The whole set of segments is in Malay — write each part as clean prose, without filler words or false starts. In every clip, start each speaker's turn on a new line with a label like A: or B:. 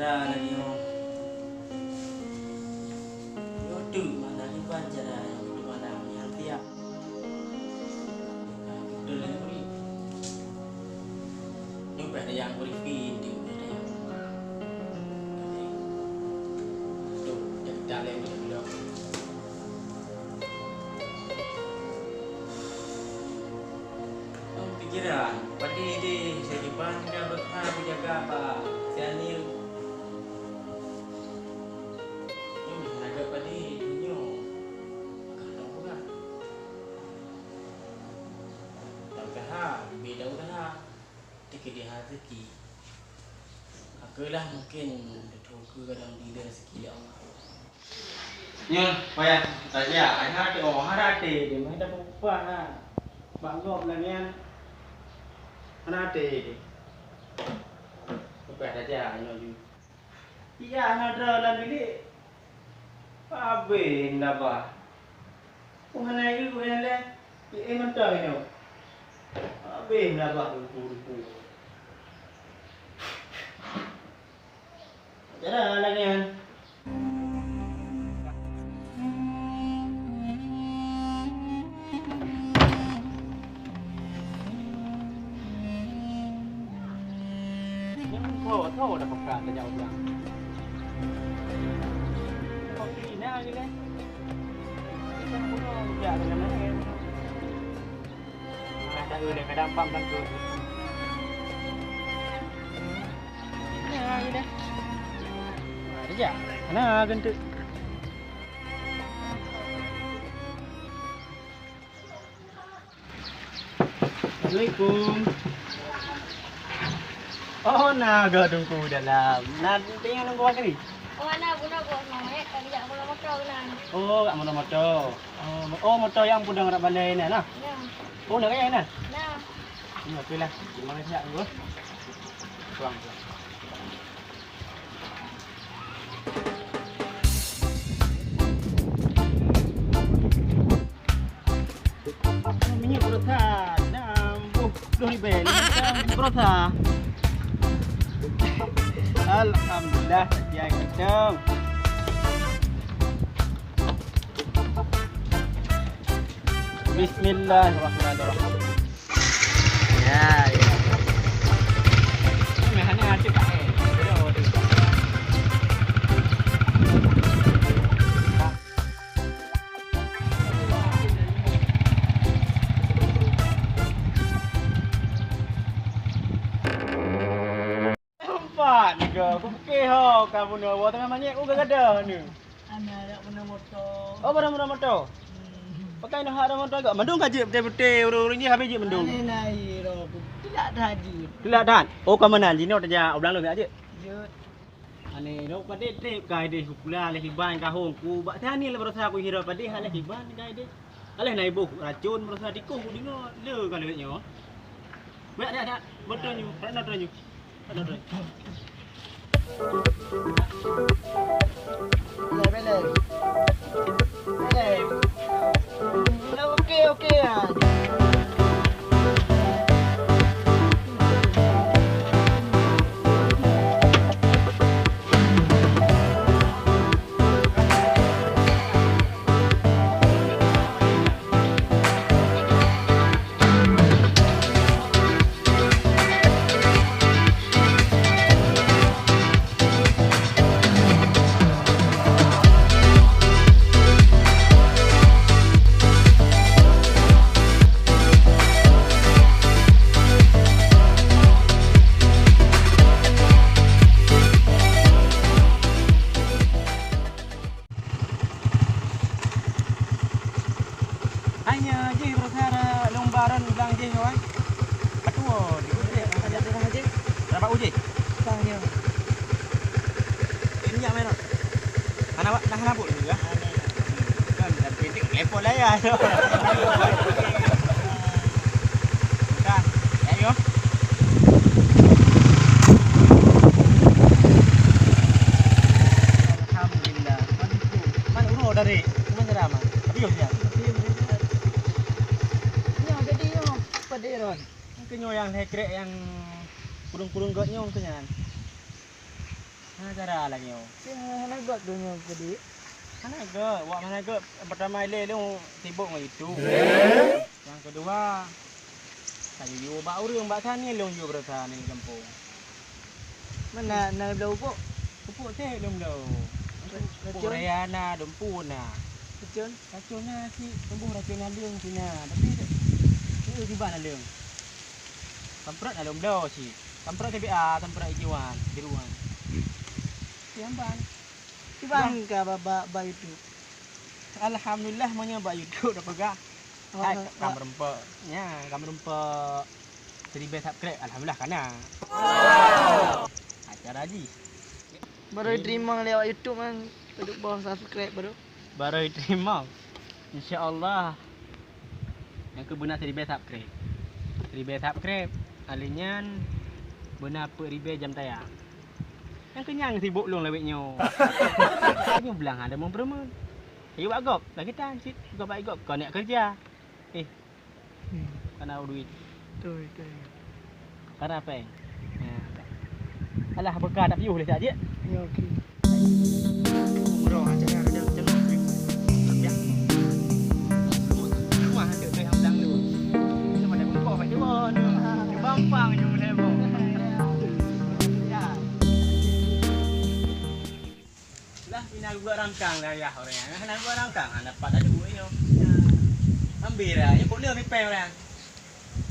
A: Cara lagi yo. Yo tu mana ni pun cara yang di mana yang tiap. Betul ni beri. Ni pada yang beri feed tu pada yang. Tu yang dalam ni dia. Pikiran, padi ni saya diban dia berhak menjaga apa? Saya ni beda udah tiket dia rezeki. Akalah mungkin betul ke kadang dia rezeki Allah. Ya, payah saja. Ada orang ada dia mana lupa lah. Bangun lagi ada dia. Bukan saja ini. Iya, ada dalam bilik. Abe napa? Mana itu yang le? Ini mentah ini. Abe napa rupu-rupu. Cara lagi kan? Tahu dah pekan dah jauh bilang. Kopi ni aja le. Kita punya dia dengan mana? Ada udah kadang pam dan tu. Ni aja dah. Ada je. Mana gentuk? Assalamualaikum. Oh, naga tunggu dalam. Nanti yang nunggu apa ni?
B: Oh, anak guna gua namanya kali jak mula motor kan.
A: Oh, kat mana motor? Oh, motor yang pudang rak balai ni nah.
B: Ya.
A: Oh, nak kaya nah.
B: Nah.
A: Ni okeylah. Terima kasih ak gua. Tuang. Minyak berota. Nambuh 20 berota. Alhamdulillah dia kencang. Bismillahirrahmanirrahim. Ya. Ini hanya ada pakai. Aku fikir ho kamu ni awak tengah manyek ku gada ni.
B: Anak nak guna motor.
A: Oh, barang motor. Pakai nak ada motor agak mendung kaje betul-betul orang ni habis je mendung.
B: Ini naik ro. Tidak tadi.
A: Tidak dan. Oh, kamu nanti ni orang oblang lu aja.
B: Jut.
A: Ane ro pada trip kai deh pula leh hiban kahong ku. Bak tani le berusaha aku hira pada hal leh hiban kai deh. Aleh nai buh racun berusaha dikuh ku dengar le kalau nyo. Baik ada betul nyu. Ada nyu. Ada.
B: Belai. Okey ah.
A: Hanya je berusaha lombaran ulang je kawan. Aduh, dia ada dah je. Dapat uji.
B: Tanya.
A: Minyak mana? Ana nak nak pun juga.
B: Kan
A: Telepon lah ya. Dah. Ayo. Alhamdulillah. Man uro dari. Mana cerama? Ayo ya.
B: Nyo jadi nyo pada ron.
A: Kenyo yang hekrek yang kurung-kurung got nyo kenyan. Mana cara lagi nyo?
B: Mana got tu nyo jadi.
A: Mana ke? Wak mana ke? Pertama ile lu sibuk dengan itu. Yang kedua, saya juga bak urang bak sana lu juga berasa ni kampung.
B: Mana nak belau pok?
A: Pupuk teh lu dah. Pupuk rayana dumpun na.
B: Kecun.
A: Racun na si tumbuh racun na leung sina. Tapi ni tiba na leung. Kamprat na lu dah si. Kamprat TBA, kamprat ijiwan, biruan. Siamban.
B: Bang ka baba itu.
A: Alhamdulillah monya bak YouTube dah pegah. Hai kamar rempaknya, kamar rempak 1000 subscribe. Alhamdulillah kana. Acara haji.
B: Baru terima lewat YouTube man. Duduk bawah subscribe baru.
A: Baru terima. Insya-Allah. Yang ke benar 1000 subscribe. 1000 subscribe. Alinyan benar 1000 jam tayang. Yang kenyang sibuk long lewetnya. Tanya belang ada mau berapa? Ayo buat gop. Lagi tan sit. Kau buat gop. Kau nak kerja. Kau nak duit.
B: Betul.
A: Karena apa? Alah bekal tak piuh boleh tak dia?
B: Ya okey.
A: Murah aja ada jenuh. Ya. Rumah ada kayak belang tu. Sama ada bengkok kat dia. Bampang je boleh bang. Nak buat rangkang lah ya orang. Nak buat rangkang, dapat ada duit yo. Ambil lah, ya boleh ambil peng orang.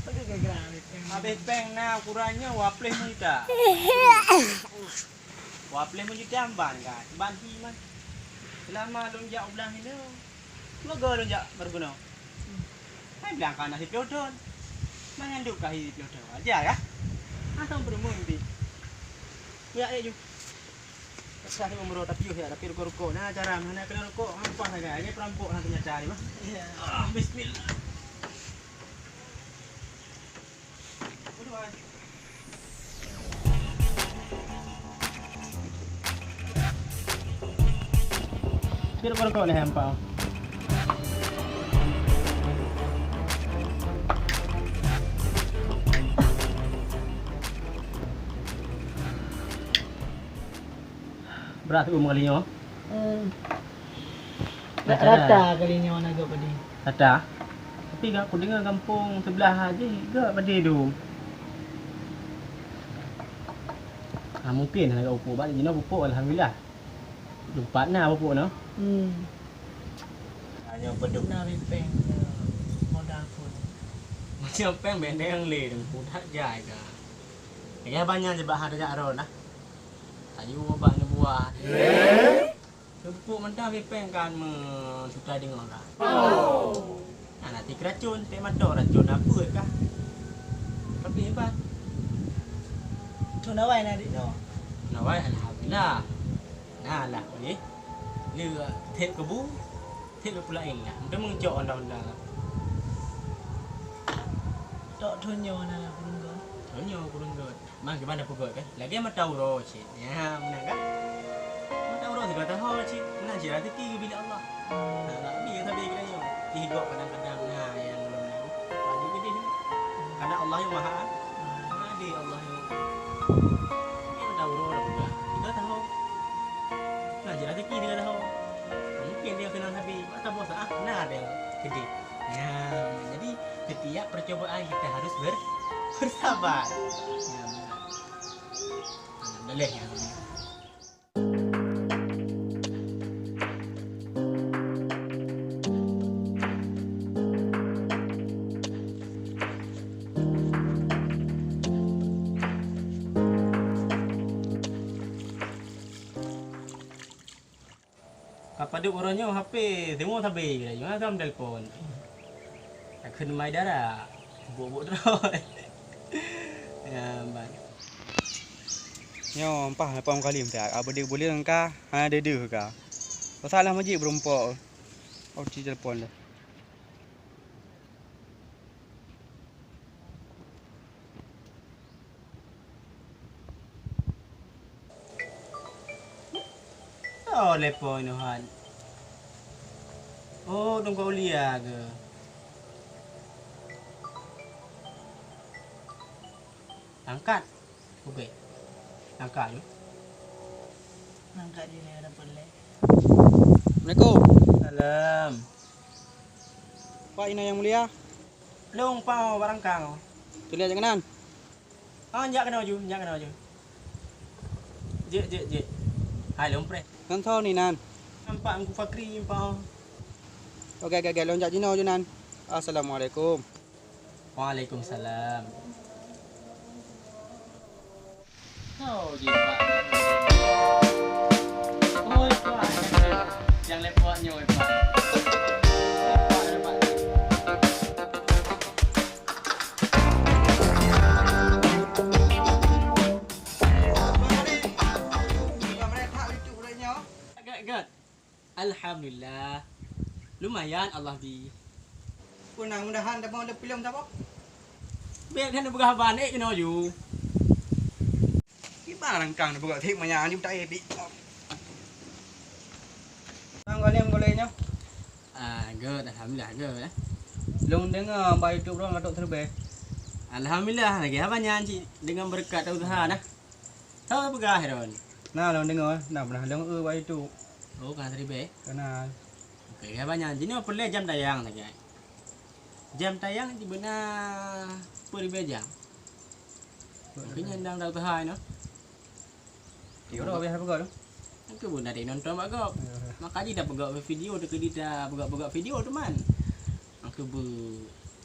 B: Pakai gerak ni.
A: Habis peng na kurangnya wapleh menjuta. Wapleh menjuta amban kan. Banti man. Selama lonjak ulang ini. Semoga lonjak berguna. Hai bilang kan nasi pelodon. Mana nduk kah hidup pelodon aja ya. Asam bermimpi. Ya ayo. Saya umur tapi ya tapi rokok nah cara mana kena rokok apa saja ini perampok nantinya cari mah.
B: Ya.
A: Bismillah. Biar rokok nih hempal. Berat kalinya.
B: Rata kalinya mana agak padi.
A: Rata. Tapi gak aku dengar kampung sebelah aja gak padi tu. Mungkin agak upuk balik jina upuk alhamdulillah. Lupa na upuk no. Hanya beduk
B: Na peng modal pun.
A: macam peng bendeng le deng pudak jai ka. Ya banyak je bahan rejak aron dah. Ayu babaknya buah. Sempuk mentah peng kan suka dengar kan. Nanti keracun, tak matok racun apa kah? Tapi hebat.
B: Tu nawai nak dik no.
A: Nawai alhamdulillah. Nah lah ni. Dia tep kebu. Tep pula lah. Dia mengcok undang-undang.
B: Tok tunyo na kurunggo.
A: Tunyo kurunggot. Mang gimana pugot kan? Lagi amat tahu roh cik. Ya, mana kan? Amat tahu roh juga tahu cik. Mana cik rezeki bila Allah. Nah, dia tapi kena yo. Hidup kadang-kadang nah yang belum tahu. Pagi gede ni. Karena Allah yang Maha. Ada Allah yang. Dia tahu roh dah juga. Kita tahu. Nah, cik rezeki dia tahu. Mungkin dia kenal habis. Tak bos nah ada yang gede. Ya, jadi setiap percobaan kita harus bersabar. Ya, boleh ya. Apa dia orangnya HP semua sampai dia jangan dalam telefon. Akan mai darah. Buk-buk terus. Ya, bang.
C: Nyo, empah lepas kali mesti. Apa dia boleh engkau? Ada dia ke? Masalah majik berompak. Oh, telefon dah.
A: Kau lepo ini Han. Oh, tunggu ulia ke? Angkat. Okey. Angkat je.
B: Angkat dia ni ada boleh.
C: Assalamualaikum.
A: Salam.
C: Pak Ina yang mulia.
A: Long pau barang kau.
C: Tu lihat janganan.
A: Oh, jak kena ju, jak kena ju. Je. Hai long pre.
C: Kan tahu ni nan.
A: Nampak aku Fakri pau.
C: Okey, lonjak Cina je nan. Assalamualaikum.
A: Waalaikumsalam. Kau je Pak. Oh, Pak. Yang lepoknya Pak. Agak. Alhamdulillah. Lumayan Allah di.
C: Mudah-mudahan dapat ada film tak apa.
A: Biar kan berah banik kena ju.
C: Gimana rangkang nak buat tip manya ni tak edik. Bang kalian bolehnya.
A: Good. Alhamdulillah good.
C: Long dengar by YouTube orang ngatuk terbaik.
A: Alhamdulillah lagi apa nyanyi dengan berkat Tuhan nah. Tahu berah ron.
C: Nah, long dengar. Nah, pernah long by YouTube.
A: Oh, kan terbaik.
C: Kenal.
A: Okey, apa nyanyi ni perlu jam tayang lagi. Jam tayang di mana peribadi jam. Kenya ndang tahu Tuhan no.
C: Dia orang biasa pegang tu.
A: Aku pun ada nonton bagak. Makanya dah pegak video tu ke dia pegak video tu man. Aku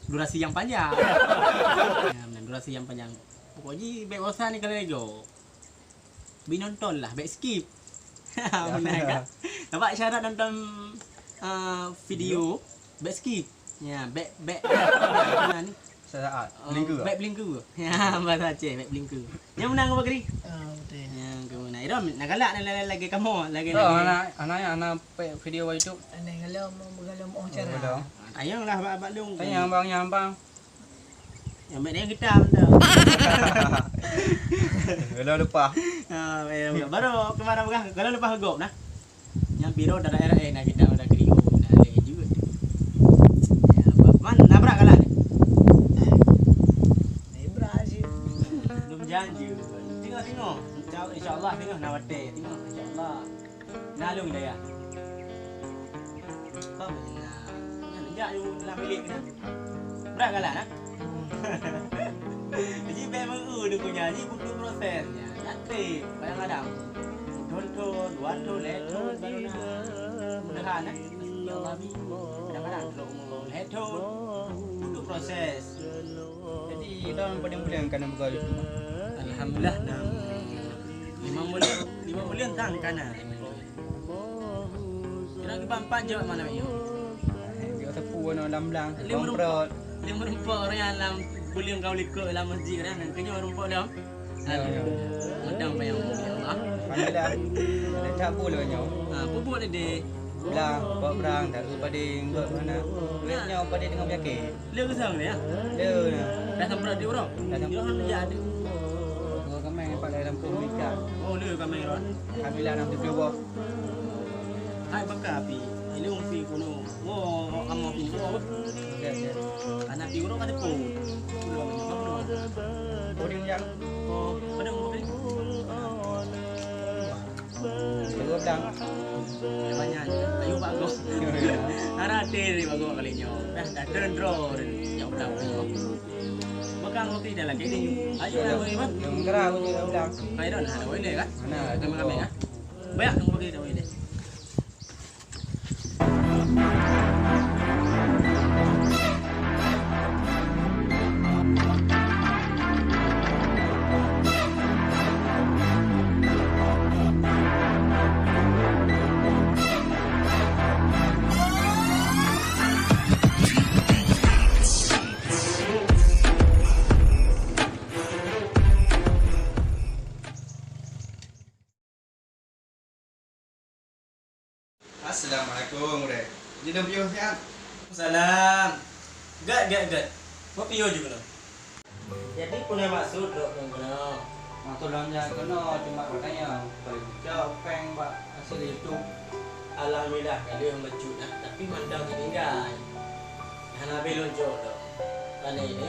A: durasi yang panjang. Ya, durasi yang panjang. Pokoknya baik bosan ni kalau lego. Binonton lah, baik skip. Benar kan? Nampak syarat nonton video baik skip. Ya, back mana ni?
C: Saat blinker.
A: Back blinker. Ya, bahasa Aceh, back blinker. Yang menang apa kali?
B: Betul.
A: Yang kamu nak. Iram nak galak lagi kamu lagi.
C: Oh, anak video YouTube.
B: Aneh kalau mau bergalau mau cara.
A: Ayanglah abang long.
C: Tanya bang.
A: Yang baik yang kita benda.
C: Kalau lupa.
A: Baru kemana berah? Kalau lepas gop nah. Yang biru dah daerah nak kita dah krio dah le juga. Ya, mana nabrak kalah ni?
B: Brazil.
A: Belum janji. Tengok. Insya-Allah tengok nak wate. Tengok insya-Allah. Nalung dia ya. Apa nak? Jak you dalam bilik kita. Berat kalah nah. Jadi memang dia punya ni butuh prosesnya. Cantik kadang-kadang. Tonton, wanton, leton, baru nak. Mudahan nah. Ya Allah bi. Kadang-kadang kalau umur leton butuh proses.
C: Jadi dalam bulan-bulan kan buka YouTube.
A: Alhamdulillah dah 5 bulan tang kana. Kira kita 4 je mana ni?
C: Dia tepu no lamblang.
A: Lima
C: Komprot.
A: rumput orang yang dalam bulan kau likut dalam masjid kan. Kena rumput dah. Mendang payah Allah.
C: Alhamdulillah. Ada tak boleh nyo.
A: Bubuk dia.
C: Belang, buat berang tak pada nggot mana. Duitnya pada dengan penyakit.
A: Dia kesang dia.
C: Dia nah.
A: Dah sampai dia orang. Dia orang dia ada.
C: Gua kemai pada dalam komunikasi.
A: Oh, dia kami ron.
C: Alhamdulillah nak video buat.
A: Hai bakar api. Ini umpi kuno. Oh, amak ini.
C: Ya.
A: Anak pi orang ada pun. Belum belum.
C: Boring yang
A: Oh, pada umur ni.
C: dua belang.
A: Banyak. Ayo bagus. Arate ni bagus kali nyo. Dah turn draw. Jauh dah. Makan roti dah lagi ni. Ayo dah boleh mah.
C: Yang gerah punya belang.
A: Hai dah ada boleh kan?
C: Mana
A: Ada mengambil kan? Banyak tunggu pergi dah boleh.
C: Assalamualaikum, Dek. Jadi video sihat.
A: Salam. Gad. Kau piyo juga lo. Jadi punya maksud dok kena.
C: Tolongnya kena cuma katanya kalau jauh peng bak
A: Maksud itu alhamdulillah kalau yang baju nak tapi mandang tinggal. Hana belon jodoh. Karena ini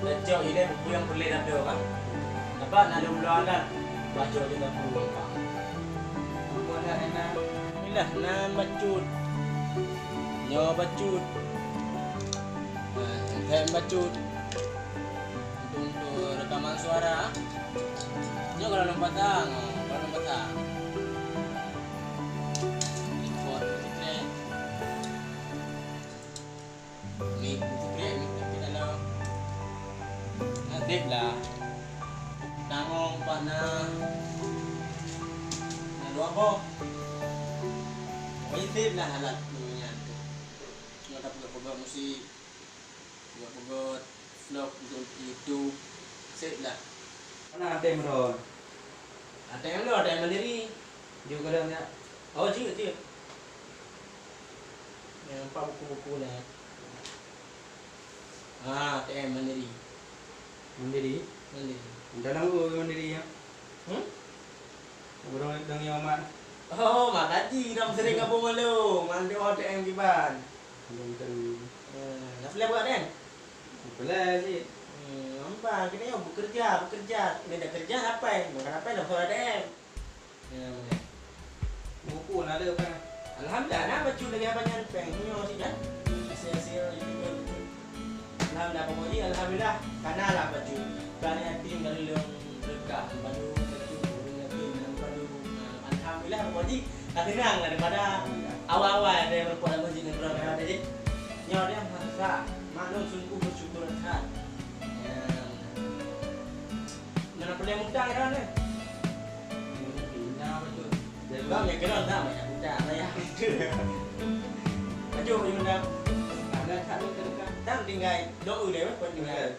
A: lejau ini buku yang boleh ada kan. Apa nak luar baju kita pun pak.
C: Bukan enak.
A: Inilah nan bacut. Nyo bacut. Tem bacut. Untuk rekaman suara. Nyo kalau nampak tang, kalau nampak tang. Record secret. Mic secret, mic secret dalam. Nanti lah. Tangong pa na. Naluwa ko. Wait lah halat niya. Yung kapag musik, pagod vlog untuk YouTube, set lah.
C: Mana ada yang meron?
A: Ada yang lo, ada yang mandiri.
C: Juga dalamnya.
A: Oh juga. Yang pak buku-buku lah. Ada yang mandiri.
C: Mandiri. Dalam gua mandiri ya. Orang yang yang mana?
A: Oh, makasih dah sering kabung malu. Mandi ada yang giban.
C: Belum.
A: Nak boleh buat kan?
C: Boleh sih.
A: Nampak kita yang bekerja. Ini dah kerja apa? Bukan apa dah soal DM.
C: Buku ada apa?
A: Alhamdulillah, nak baju lagi apa yang pengen sih kan? Hasil YouTube. Alhamdulillah pokoknya alhamdulillah karena lah baju. Karena tim dari yang berkah baju alhamdulillah pokoknya tenang daripada awal-awal ada yang berpuasa masjid dengan orang jadi nyawa dia merasa maklum sungguh bersyukur kan. Mana boleh mudah kan ni?
C: Bina betul.
A: Bang yang kena tak banyak mudah saya. Baju mudah.
C: Ada satu terdekat.
A: Dan tinggal doa dia pun tinggal.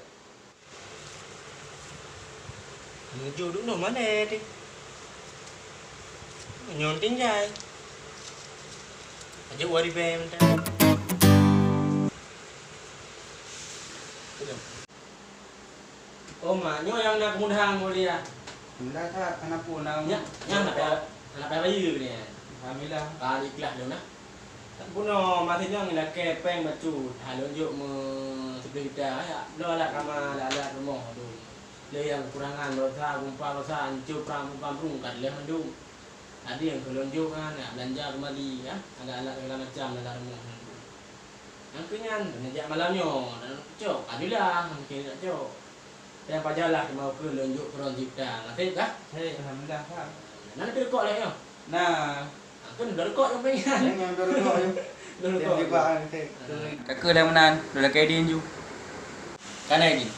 A: Menuju dulu mana ni? Nyonting jai. Aja wari bem dah. Oh maknyo yang nak kemudahan mulia.
C: Benda tak kena punang.
A: Yang nak bayu ni.
C: Alhamdulillah.
A: Kali ikhlas dah nak. Tak puno maksudnya ngilah kepeng baju. Halon juk sebelah kita ya. Dah lah kama lah rumah tu. Le yang kekurangan dosa, gumpa dosa, hancur perang kan le mendung. Ada yang kelonjuk kan, belanja kembali ya. Ada alat segala macam dalam rumah. Yang kenyan, menjak malamnya dan cok. Adulah, mungkin tak cok. Yang pajalah mau ke lonjuk kurang cipta. Ngerti kah?
C: Hei, alhamdulillah Pak.
A: Nanti rekod lah ya.
C: Nah,
A: Kan dah rekod yang pengen.
C: yang dulu ya.
A: Dah
C: Dia
A: rekod.
C: juga. Kakak dah menan, dah kayak dia ju.
A: Kan lagi.